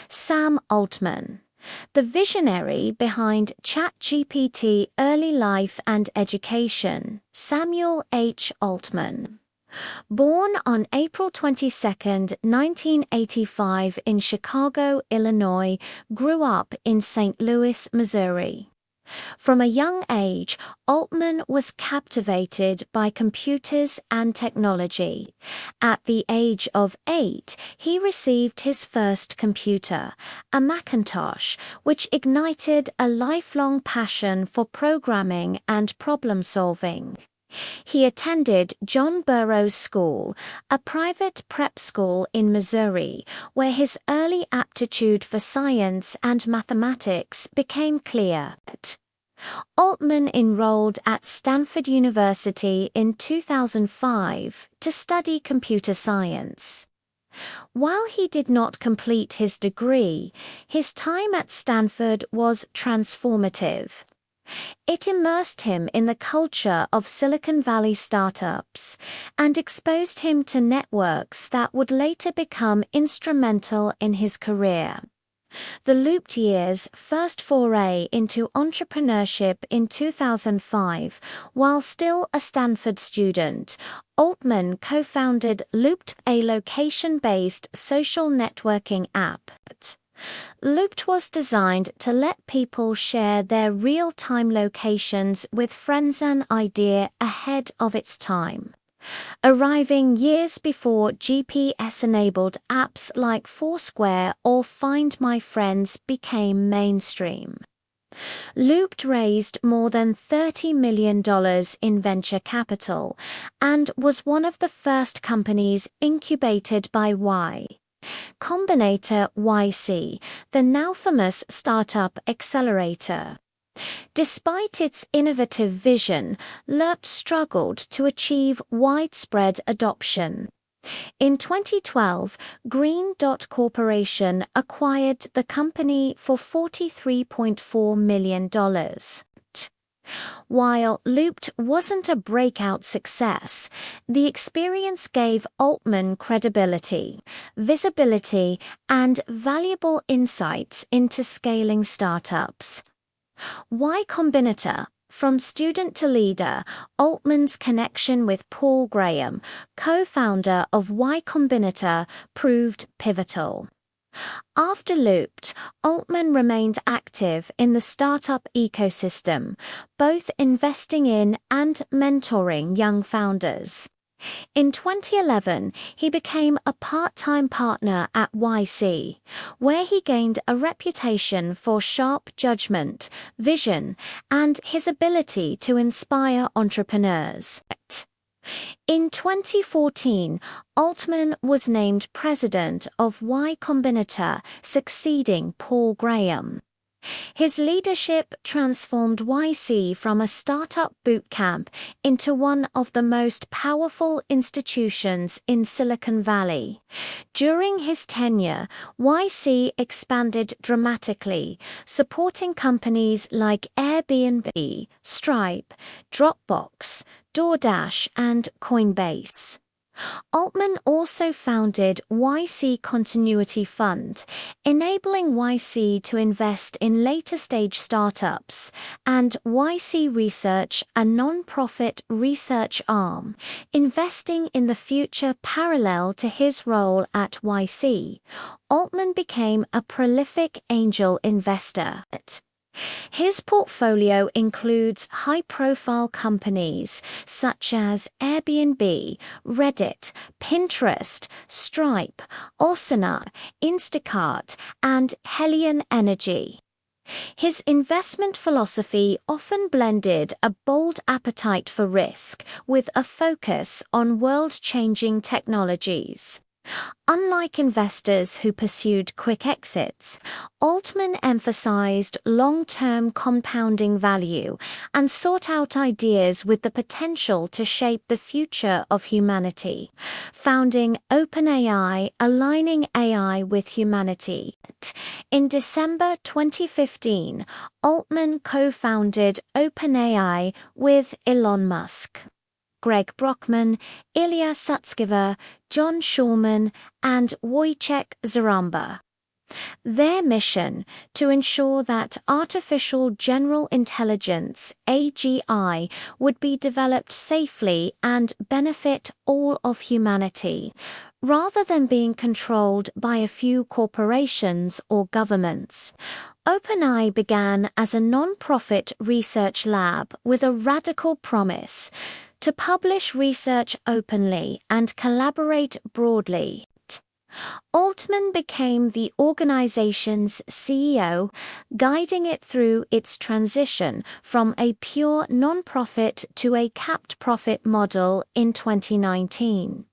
Sam Altman, the visionary behind ChatGPT Early Life and Education, Samuel H. Altman. Born on April 22, 1985 in Chicago, Illinois, grew up in St. Louis, Missouri. From a young age, Altman was captivated by computers and technology. At the age of 8, he received his first computer, a Macintosh, which ignited a lifelong passion for programming and problem-solving. He attended John Burroughs School, a private prep school in Missouri, where his early aptitude for science and mathematics became clear. Altman enrolled at Stanford University in 2005 to study computer science. While he did not complete his degree, his time at Stanford was transformative. It immersed him in the culture of Silicon Valley startups and exposed him to networks that would later become instrumental in his career. The Loopt years' first foray into entrepreneurship in 2005, while still a Stanford student, Altman co-founded Loopt, a location-based social networking app. Loopt was designed to let people share their real-time locations with friends, an idea ahead of its time. Arriving years before GPS-enabled apps like Foursquare or Find My Friends became mainstream. Loopt raised more than $30 million in venture capital and was one of the first companies incubated by Combinator YC, the now famous startup accelerator. Despite its innovative vision, Loopt struggled to achieve widespread adoption. In 2012, Green Dot Corporation acquired the company for $43.4 million. While Loopt wasn't a breakout success, the experience gave Altman credibility, visibility, and valuable insights into scaling startups. Combinator. From student to leader, Altman's connection with Paul Graham, co-founder of Combinator, proved pivotal. After Loopt, Altman remained active in the startup ecosystem, both investing in and mentoring young founders. In 2011, he became a part-time partner at YC, where he gained a reputation for sharp judgment, vision, and his ability to inspire entrepreneurs. In 2014, Altman was named president of Combinator, succeeding Paul Graham. His leadership transformed YC from a startup bootcamp into one of the most powerful institutions in Silicon Valley. During his tenure, YC expanded dramatically, supporting companies like Airbnb, Stripe, Dropbox, DoorDash, and Coinbase. Altman also founded YC Continuity Fund, enabling YC to invest in later-stage startups, and YC Research, a non-profit research arm, investing in the future parallel to his role at YC. Altman became a prolific angel investor. His portfolio includes high-profile companies such as Airbnb, Reddit, Pinterest, Stripe, Asana, Instacart, and Helion Energy. His investment philosophy often blended a bold appetite for risk with a focus on world-changing technologies. Unlike investors who pursued quick exits, Altman emphasized long-term compounding value and sought out ideas with the potential to shape the future of humanity, founding OpenAI, aligning AI with humanity. In December 2015, Altman co-founded OpenAI with Elon Musk, Greg Brockman, Ilya Sutskever, John Shulman, and Wojciech Zaramba. Their mission, to ensure that artificial general intelligence (AGI) would be developed safely and benefit all of humanity, rather than being controlled by a few corporations or governments. OpenAI began as a non-profit research lab with a radical promise: to publish research openly and collaborate broadly. Altman became the organization's CEO, guiding it through its transition from a pure non-profit to a capped profit model in 2019.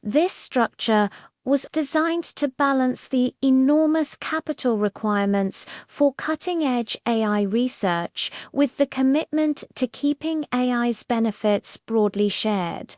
This structure was designed to balance the enormous capital requirements for cutting-edge AI research with the commitment to keeping AI's benefits broadly shared.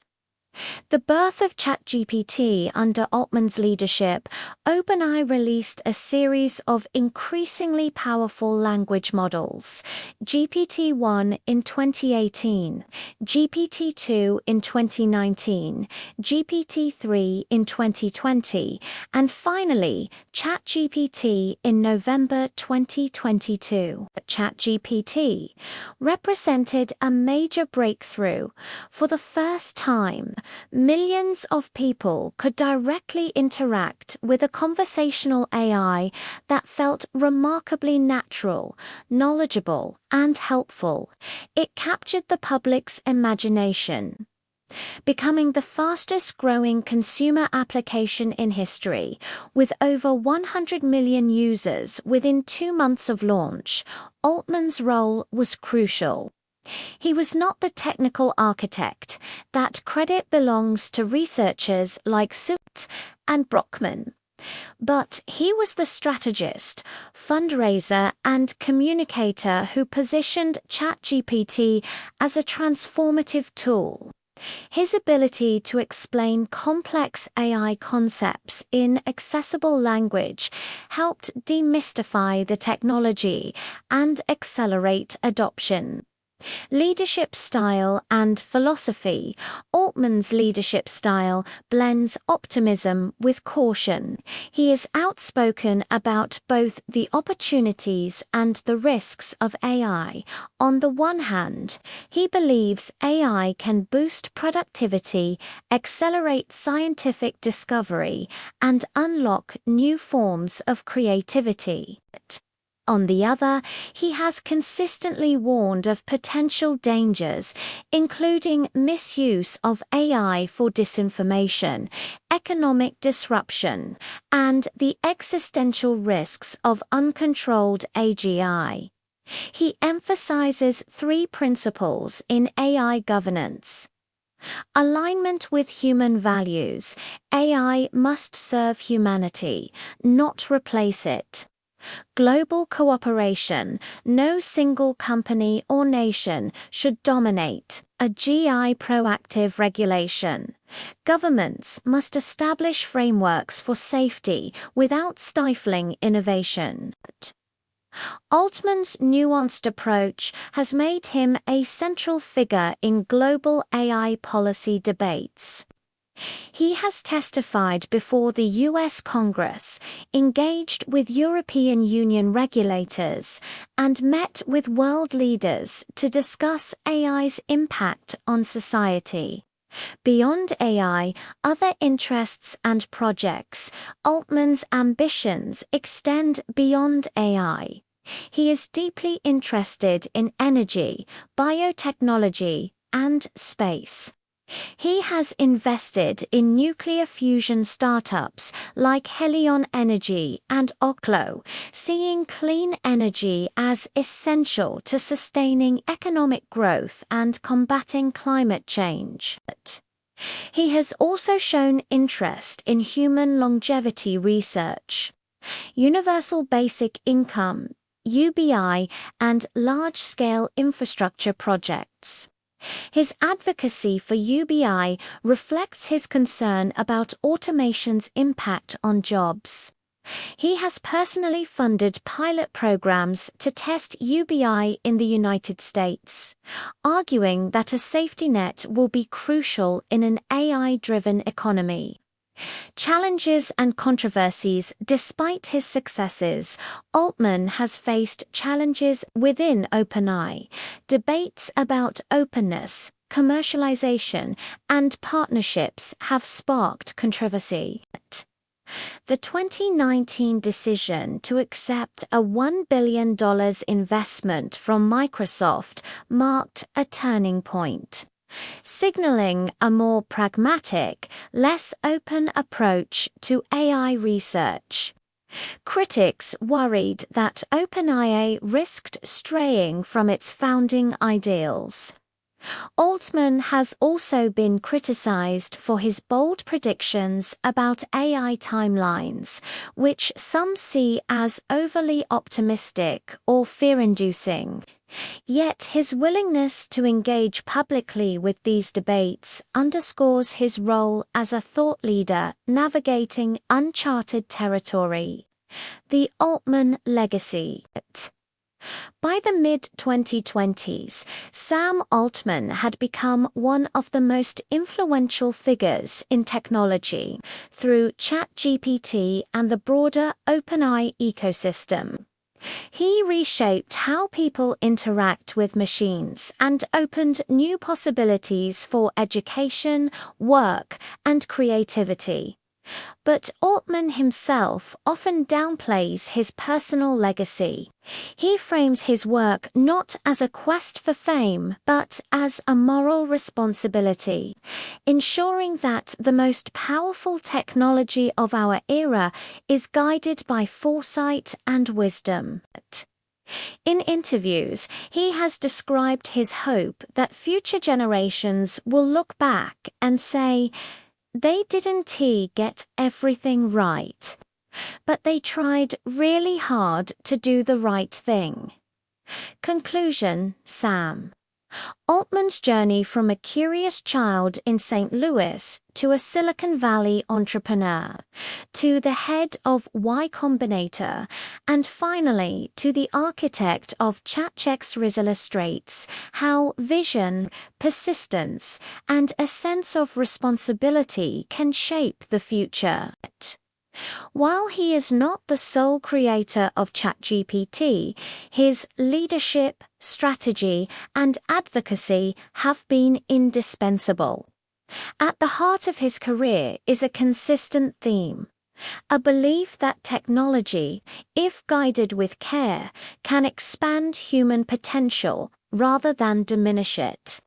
The birth of ChatGPT under Altman's leadership, OpenAI released a series of increasingly powerful language models: GPT-1 in 2018, GPT-2 in 2019, GPT-3 in 2020, and finally, ChatGPT in November 2022. ChatGPT represented a major breakthrough. For the first time, millions of people could directly interact with a conversational AI that felt remarkably natural, knowledgeable, and helpful. It captured the public's imagination, becoming the fastest-growing consumer application in history, with over 100 million users within 2 months of launch. Altman's role was crucial. He was not the technical architect. That credit belongs to researchers like Loopt and Brockman. But he was the strategist, fundraiser, and communicator who positioned ChatGPT as a transformative tool. His ability to explain complex AI concepts in accessible language helped demystify the technology and accelerate adoption. Leadership style and philosophy. Altman's leadership style blends optimism with caution. He is outspoken about both the opportunities and the risks of AI. On the one hand, he believes AI can boost productivity, accelerate scientific discovery, and unlock new forms of creativity. On the other, he has consistently warned of potential dangers, including misuse of AI for disinformation, economic disruption, and the existential risks of uncontrolled AGI. He emphasizes 3 principles in AI governance. Alignment with human values. AI must serve humanity, not replace it. Global cooperation. No single company or nation should dominate. A GI proactive regulation. Governments must establish frameworks for safety without stifling innovation. Altman's nuanced approach has made him a central figure in global AI policy debates. He has testified before the US Congress, engaged with European Union regulators, and met with world leaders to discuss AI's impact on society. Beyond AI, other interests and projects. Altman's ambitions extend beyond AI. He is deeply interested in energy, biotechnology, and space. He has invested in nuclear fusion startups like Helion Energy and Oklo, seeing clean energy as essential to sustaining economic growth and combating climate change. He has also shown interest in human longevity research, universal basic income, UBI, and large-scale infrastructure projects. His advocacy for UBI reflects his concern about automation's impact on jobs. He has personally funded pilot programs to test UBI in the United States, arguing that a safety net will be crucial in an AI-driven economy. Challenges and controversies. Despite his successes, Altman has faced challenges within OpenAI. Debates about openness, commercialization, and partnerships have sparked controversy. The 2019 decision to accept a $1 billion investment from Microsoft marked a turning point, signaling a more pragmatic, less open approach to AI research. Critics worried that OpenAI risked straying from its founding ideals. Altman has also been criticized for his bold predictions about AI timelines, which some see as overly optimistic or fear-inducing. Yet his willingness to engage publicly with these debates underscores his role as a thought leader navigating uncharted territory. The Altman legacy. By the mid-2020s, Sam Altman had become one of the most influential figures in technology through ChatGPT and the broader OpenAI ecosystem. He reshaped how people interact with machines and opened new possibilities for education, work, and creativity. But Altman himself often downplays his personal legacy. He frames his work not as a quest for fame, but as a moral responsibility, ensuring that the most powerful technology of our era is guided by foresight and wisdom. In interviews, he has described his hope that future generations will look back and say, "They didn't get everything right, but they tried really hard to do the right thing." Conclusion. Sam Altman's journey from a curious child in St. Louis to a Silicon Valley entrepreneur, to the head of Y Combinator, and finally to the architect of ChatGPT illustrates how vision, persistence, and a sense of responsibility can shape the future. While he is not the sole creator of ChatGPT, his leadership, strategy, and advocacy have been indispensable. At the heart of his career is a consistent theme: a belief that technology, if guided with care, can expand human potential rather than diminish it.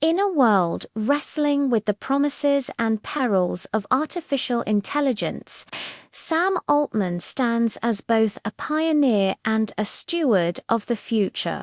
In a world wrestling with the promises and perils of artificial intelligence, Sam Altman stands as both a pioneer and a steward of the future.